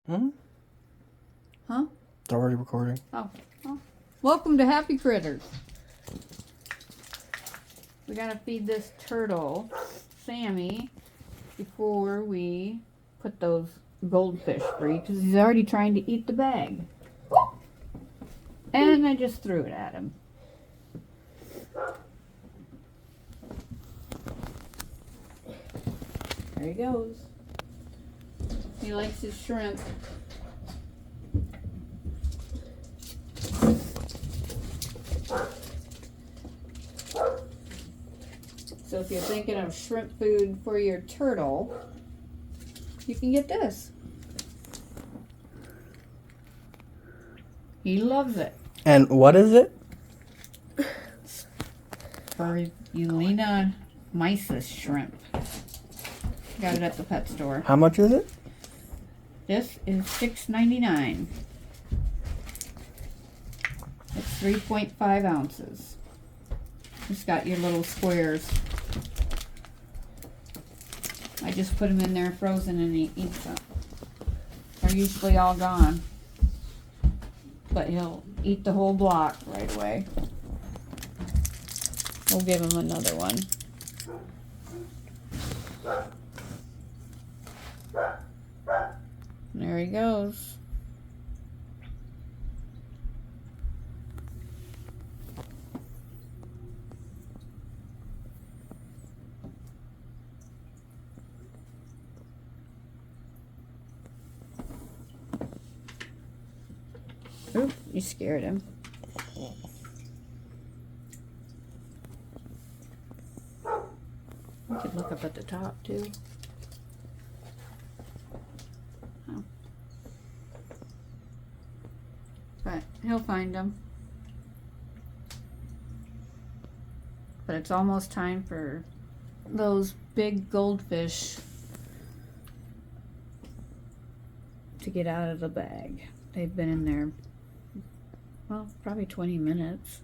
Hmm? Huh? It's already recording. Oh. Well, welcome to Happy Critters. We gotta feed this turtle, Sammy, before we put those goldfish free, because he's already trying to eat the bag. And I just threw it at him. There he goes. He likes his shrimp. So if you're thinking of shrimp food for your turtle, you can get this. He loves it. And what is it? Spirulina Mysis Shrimp. Got it at the pet store. How much is it? This is $6.99. It's 3.5 ounces. It's got your little squares. I just put them in there frozen and he eats them. They're usually all gone. But he'll eat the whole block right away. We'll give him another one. There he goes. Oop, you scared him. You could look up at the top too. Oh. But he'll find them. But it's almost time for those big goldfish to get out of the bag. They've been in there, well, probably 20 minutes.